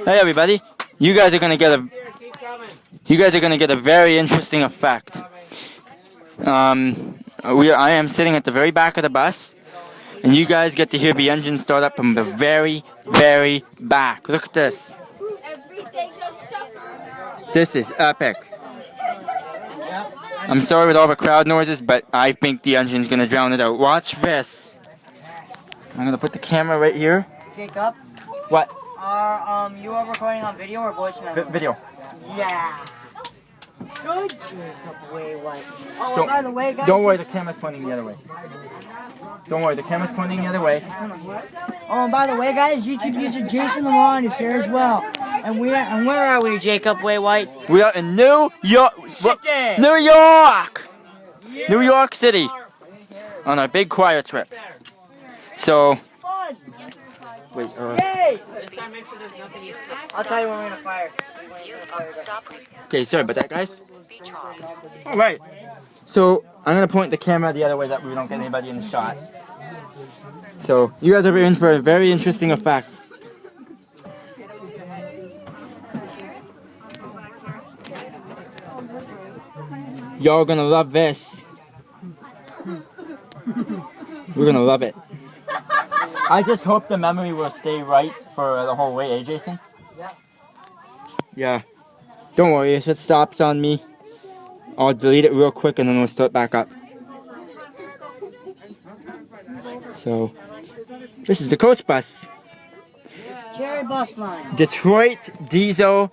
Hey everybody, you guys are gonna get a very interesting effect. I am sitting at the very back of the bus, and you guys get to hear the engine start up from the very, very back. Look at this. This is epic. I'm sorry with all the crowd noises, but I think the engine's gonna drown it out. Watch this. I'm gonna put the camera right here. Jacob? What? You are recording on video or voice memo? Video. Yeah. Good, Jacob. Wait, what? Oh, by the way, guys. Don't worry, the camera's pointing the other way. Don't worry, the camera's pointing the other way. Oh, and by the way, guys, YouTube user Jason Lamont is here as well. And where are we, Jacob? Wait, White? We are in New York. City. New York. Yeah. New York City. On our big choir trip. So. Wait. Yay! I'll tell you when we're gonna fire. Okay, sorry about that, guys. All right. So I'm gonna point the camera the other way that we don't get anybody in the shot. So you guys are in for a very interesting effect. Y'all gonna love this. We're gonna love it. I just hope the memory will stay right for the whole way, eh, Jason? Yeah. Don't worry, if it stops on me, I'll delete it real quick and then we'll start back up. So, this is the coach bus. It's Cherry Bus Line. Detroit diesel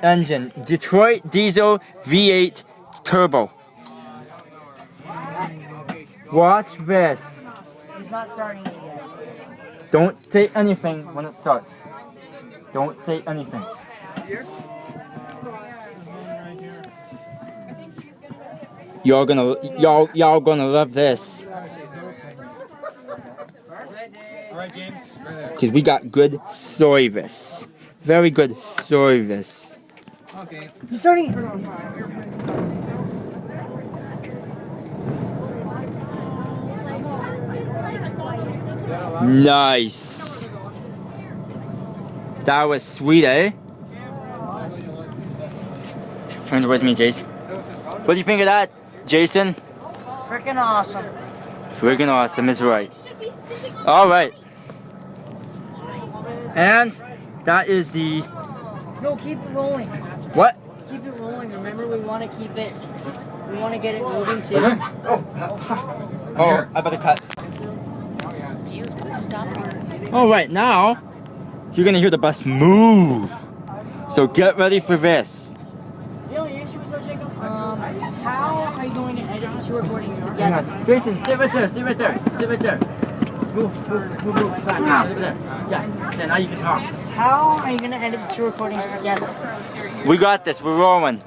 engine. Detroit diesel V8 turbo. Watch this. He's not starting it yet. Don't say anything when it starts. Don't say anything. Y'all gonna love this. Cause we got good service. Very good service. Okay. He's starting. Nice. That was sweet, eh? Turn towards me, Jason. What do you think of that, Jason? Freaking awesome. Freaking awesome is right. Alright. And that is the... No, keep it rolling. What? Keep it rolling. Remember, we want to keep it... We want to get it moving too. Oh, I better cut. Alright, now you're gonna hear the bus move. So get ready for this. The only issue is though, Jacob, how are you going to edit the two recordings together? Hang on. Jason, sit right there, sit right there, sit right there. Move. Back now, over there. Yeah, now you can talk. How are you going to edit the two recordings together? We got this, we're rolling.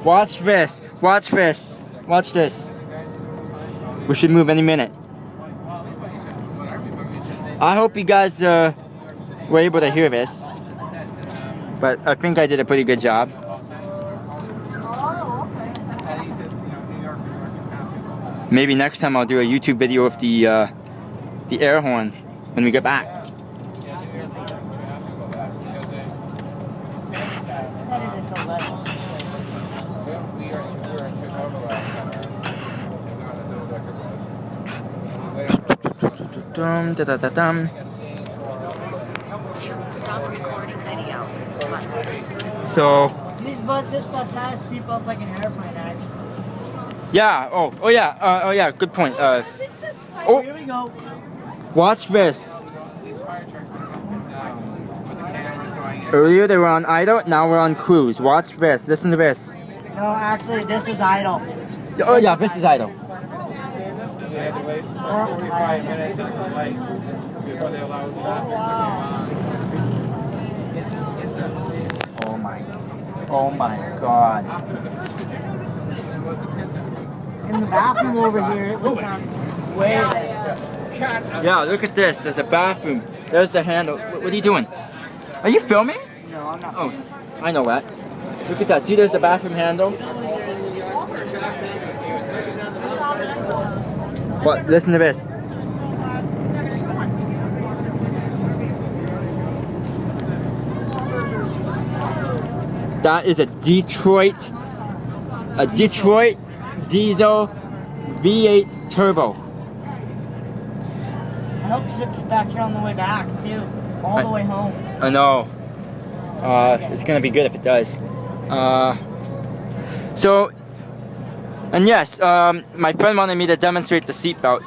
Watch this, watch this. We should move any minute. I hope you guys were able to hear this, but I think I did a pretty good job. Maybe next time I'll do a YouTube video of the air horn when we get back. That is if the levels. Stop recording video. So This bus has seatbelts like an airplane, actually. yeah. Oh yeah. Good point. Here we go. Watch this. Earlier they were on idle. Now we're on cruise. Watch this. Listen to this. No, actually, this is idle. Oh yeah, this is idle. We had to wait 45 minutes at the light before they allowed traffic to come on. Oh my God. In the bathroom over here, it was way better. Yeah, look at this. There's a bathroom. There's the handle. What are you doing? Are you filming? No, I'm not. Oh, I know that. Look at that. See, there's the bathroom handle. What? Listen to this. That is a Detroit diesel V8 turbo. I hope Zip's back here on the way back too, all the way home. I know. It's gonna be good if it does. So, and yes, my friend wanted me to demonstrate the seatbelt.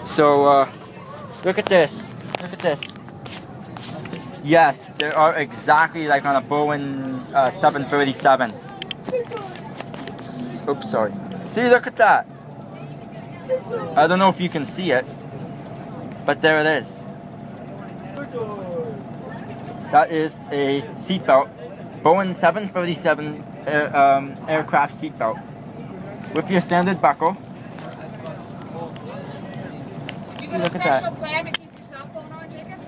So, look at this. Look at this. Yes, they are exactly like on a Boeing 737. Oops, sorry. See, look at that. I don't know if you can see it, but there it is. That is a seatbelt, Boeing 737 aircraft seatbelt with your standard buckle. See, look at that. Plan to keep your cell phone on, Jacob?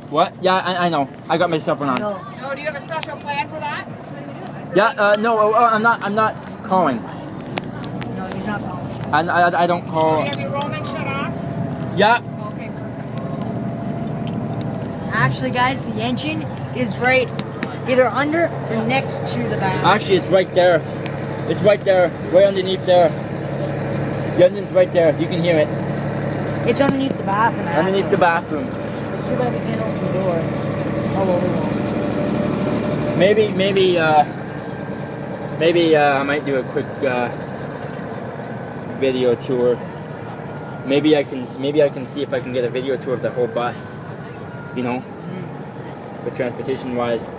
What? Yeah, I know. I got my cell phone on. No. No, do you have a special plan for that? Yeah, no, I'm not calling. No, he's not calling. I don't Do call. you have your roaming shut off? Yeah. Okay. Actually, guys, the engine is right either under or next to the back. Actually, it's right there. It's right there, right underneath there. The engine's right there. You can hear it. It's underneath the bathroom. Underneath the bathroom. It's too bad we can't open the door. Oh, well, we won't. Maybe I might do a quick video tour. Maybe I can see if I can get a video tour of the whole bus. You know, for transportation wise.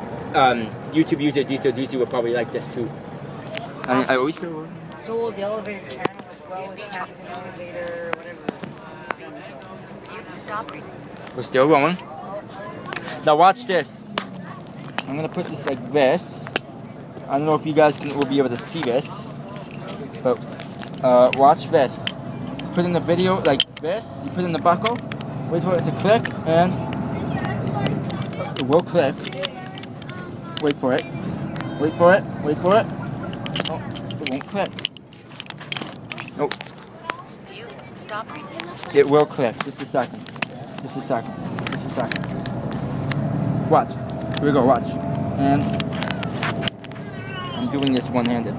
YouTube user DC will probably like this too. I always do. Sold the elevator channel as well as taxi elevator, whatever. Stop recording. We're still rolling. Now watch this. I'm gonna put this like this. I don't know if you guys will be able to see this, but watch this. Put in the video like this. You put in the buckle. Wait for it to click, and it will click. Wait for it. Wait for it. Wait for it. Oh, it won't click. Nope. Stop recording. It will click. Just a second. Just a second. Just a second. Watch. Here we go. Watch. And I'm doing this one-handed.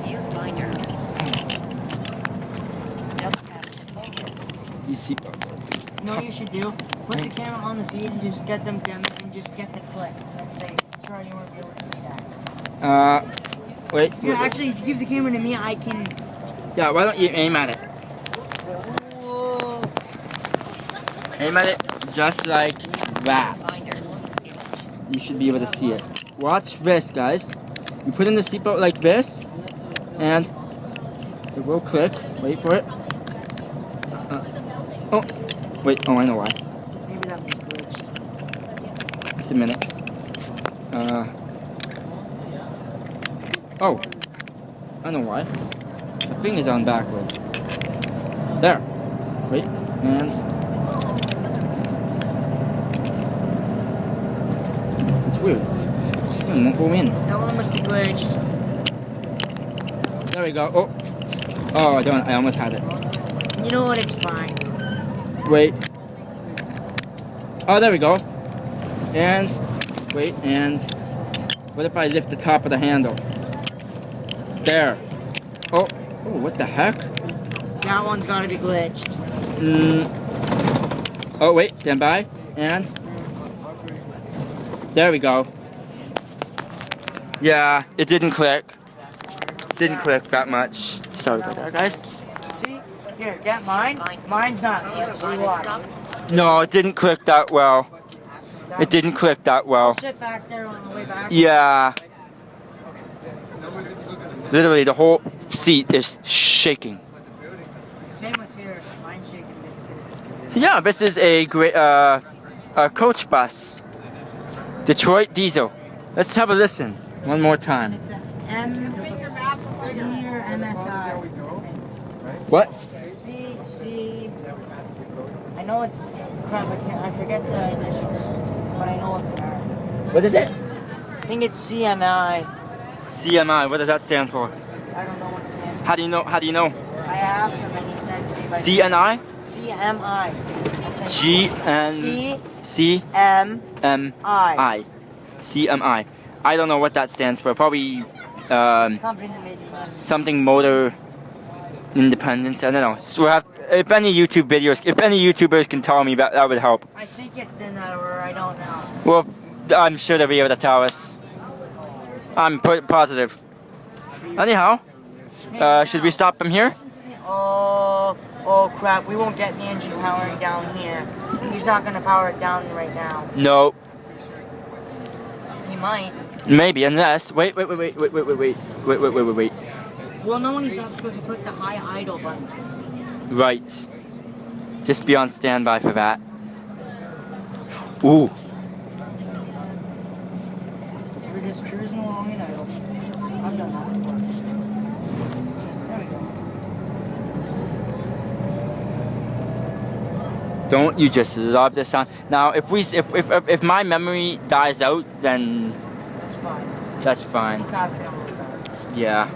Viewfinder. Double tap to focus. These seatbelts. You know what you should do? Put the camera on the seat and just get them dimmed and just get the click. Let's say, sorry, you won't be able to see that. Wait. Yeah, actually, if you give the camera to me, I can. Yeah, why don't you aim at it? Whoa. Aim at it just like that. You should be able to see it. Watch this, guys. You put in the seatbelt like this, and it will click. Wait for it. Oh, wait. Oh, I know why. Maybe that was glitched. Just a minute. Oh, I know why. The thing is on backwards. There. Wait, and it's weird. Spin won't go in. That one must be glitched. There we go. Oh, oh, I almost had it. You know what? It's fine. Wait. Oh, there we go. And wait, and what if I lift the top of the handle? There. Oh, oh, what the heck? That one's gotta be glitched. Oh, wait, stand by. And there we go. Yeah, it didn't click. Didn't click that much. Sorry about that, guys. See? Here, get mine. Mine's not glitched. See why? Stop. No, it didn't click that well. It didn't click that well. Sit back there on the way back. Yeah. Literally, the whole seat is shaking. Same with here. Mine's shaking a bit too. So yeah, this is a great a coach bus. Detroit diesel. Let's have a listen one more time. It's a M or MSI. What? C. I know it's crap. I forget the initials, but I know what they are. What is it? I think it's CMI. CMI. What does that stand for? I don't know what it stands for. How do you know? How do you know? I asked him and he said to me. CNI? CMI. G N C C M M I. I. CMI. I don't know what that stands for. Probably It's a company that made the money. something motor independence. I don't know. So if any YouTubers can tell me, that would help. I think it's in that order. I don't know. Well, I'm sure they'll be able to tell us. I'm positive. Anyhow, should we stop from here? Oh crap! We won't get the engine powering down here. He's not gonna power it down right now. No. He might. Maybe, unless. Wait. We'll know when he's not supposed to click the high idle button. Right. Just be on standby for that. Ooh. We're just cruising along in idle. I've done that before. There we go. Don't you just love the sound? Now, if my memory dies out, then It's fine. that's fine. We'll capture it a little better. Yeah.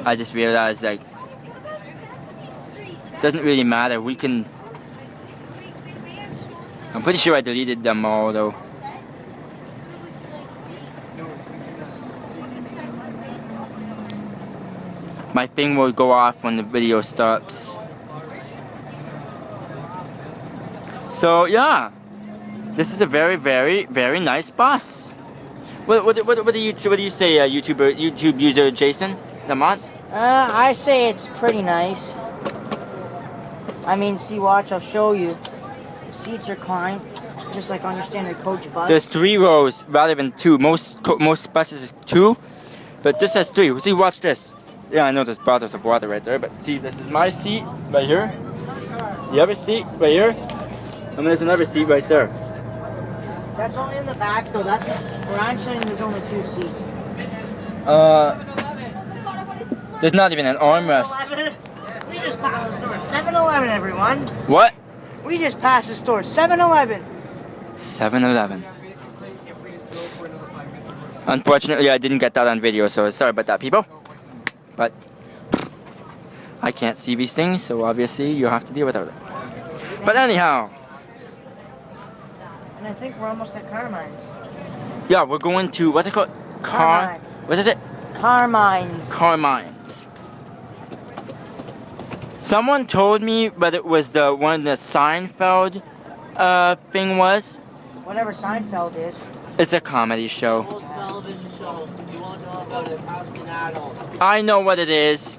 I just realized, like, doesn't really matter. We can. I'm pretty sure I deleted them all, though. My thing will go off when the video stops. So yeah, this is a very, very, very nice bus. What do you say, YouTube user Jason Lamont? I say it's pretty nice. I mean, see, watch, I'll show you. The seats are reclined, just like on your standard coach bus. There's 3 rows rather than 2. Most buses is 2, but this has 3. See, watch this. Yeah, I know there's bottles of water right there, but see, this is my seat right here. The other seat right here, and there's another seat right there. That's only in the back, though. That's where I'm sitting. There's only 2 seats. There's not even an armrest. 7-Eleven. We just passed the store. 7-Eleven, everyone. What? We just passed the store. 7-Eleven. 7-Eleven. Unfortunately, I didn't get that on video, so sorry about that, people. But I can't see these things, so obviously you have to deal with it. But anyhow. And I think we're almost at Carmine's. Yeah, we're going to, what's it called? Carmine's. What is it? Carmine's. Carmine's. Someone told me that it was the one the Seinfeld thing was. Whatever Seinfeld is. It's a comedy show. Old television show. You won't know about it. Ask an adult. I know what it is.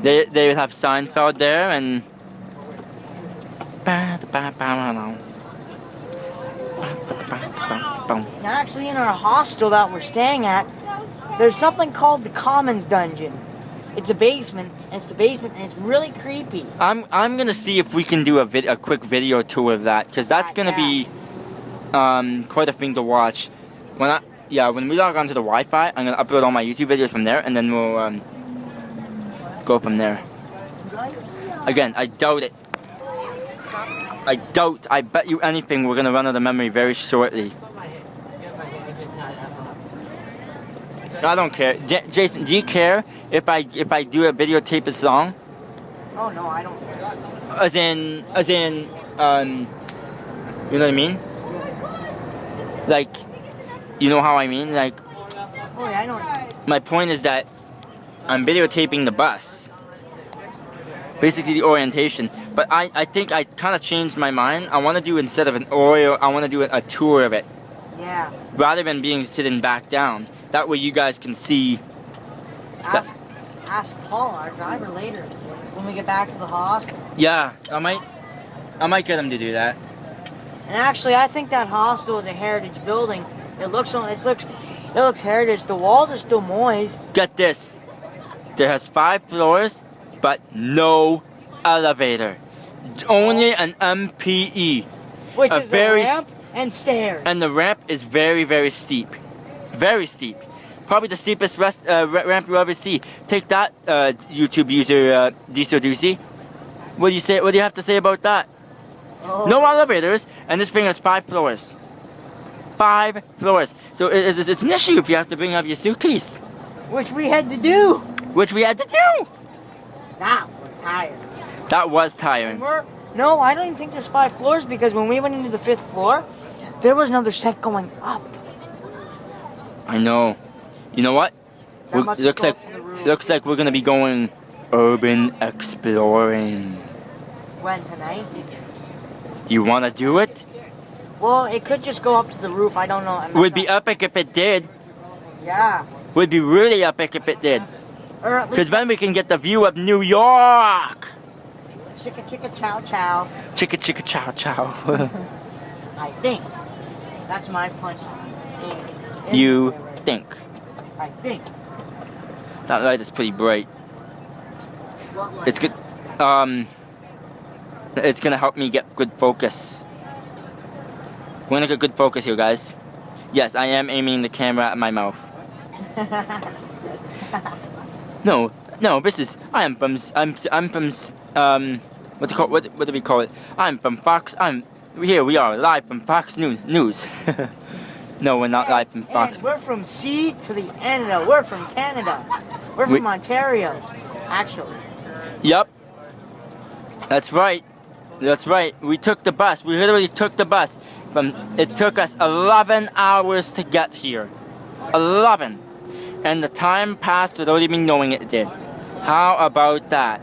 They would have Seinfeld there and. Now, actually, in our hostel that we're staying at, there's something called the Commons Dungeon. It's a basement, and it's the basement, and it's really creepy. I'm gonna see if we can do a quick video tour of that, because that's gonna be quite a thing to watch. When we log onto the Wi-Fi, I'm gonna upload all my YouTube videos from there, and then we'll go from there. Again, I doubt it. I bet you anything we're gonna run out of memory very shortly. I don't care. Jason, do you care if I do a videotape a song? Oh no, I don't care. As in, you know what I mean? Like, you know how I mean? Like, Oh yeah, I know. my point is that I'm videotaping the bus. Basically the orientation. But I think I kind of changed my mind. I want to do, instead of an Oreo, I want to do a tour of it. Yeah. Rather than being sitting back down. That way you guys can see. Ask Paul, our driver, later when we get back to the hostel. Yeah, I might get him to do that. And actually, I think that hostel is a heritage building. It looks heritage. The walls are still moist. Get this. There has 5 floors, but no elevator. Only an MPE. Which A is very a ramp and stairs. And the ramp is very, very steep. Very steep. Probably the steepest ramp you'll ever see. Take that, YouTube user, Diesel Doozy. What do you say? What do you have to say about that? Oh. No elevators, and this thing has 5 floors. 5 floors. So it's an issue if you have to bring up your suitcase. Which we had to do. Which we had to do. That was tired. That was tiring. No, I don't even think there's 5 floors because when we went into the 5th floor, there was another set going up. I know. You know what? That must Looks go like up to the roof. looks like we're gonna be going urban exploring. When, tonight? Do you wanna do it? Well, it could just go up to the roof. I don't know. It would be epic if it did. Yeah. Would be really epic if it did. Or at Because least then we can get the view of New York. chicka chicka chow chow. Chicka chicka chow chow. I think. That's my punchline. You think. I think. That light is pretty bright. What light? It's good. It's gonna help me get good focus. We're gonna get good focus here, guys. Yes, I am aiming the camera at my mouth. No, this is. I'm from. What's it called? What do we call it? I'm from Fox. Here we are, live from Fox News. No, we're not live from Fox. And we're from sea to the Canada. We're from Canada. We're from Ontario, actually. Yep. That's right. That's right. We took the bus. We literally took the bus. It took us 11 hours to get here. 11. And the time passed without even knowing it did. How about that?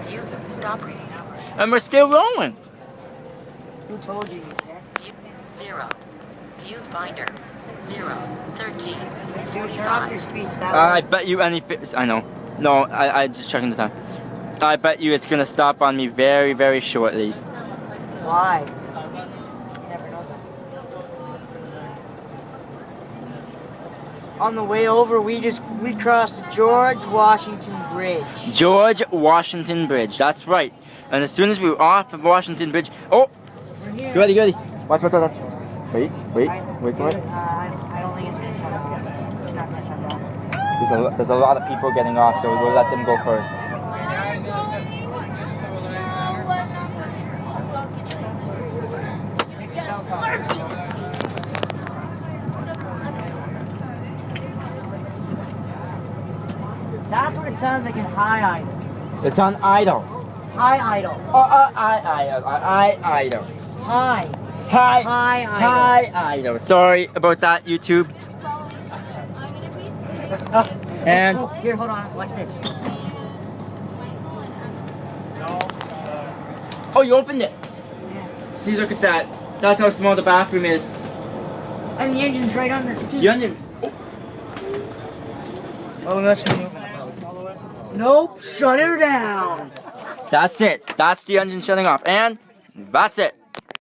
View, stop reading. And we're still rolling. Who told you, Jack? View, 0. Viewfinder, 0. 13. Dude, turn off your 45. speech. I bet you any. I know. No, I just checking the time. I bet you it's gonna stop on me very, very shortly. Why? You never know that. On the way over, we crossed the George Washington Bridge. George Washington Bridge. That's right. And as soon as we were off of Washington Bridge, oh, We're here. get ready. Watch. Wait for it. I don't think it's gonna shut off. It's not gonna shut off. There's a lot of people getting off, so we'll let them go first. That's what it sounds like in High Idol. It's on Idol. High Idol. Idol. High. Hi. High Idol. Hi, Idol. Sorry about that, YouTube. And Oh, here, hold on. Watch this. oh, you opened it. Yeah. See, look at that. That's how small the bathroom is. And the engine's right under it, too. The onions. Oh, that's moving. Nope, shut her down. That's it. That's the engine shutting off, and that's it.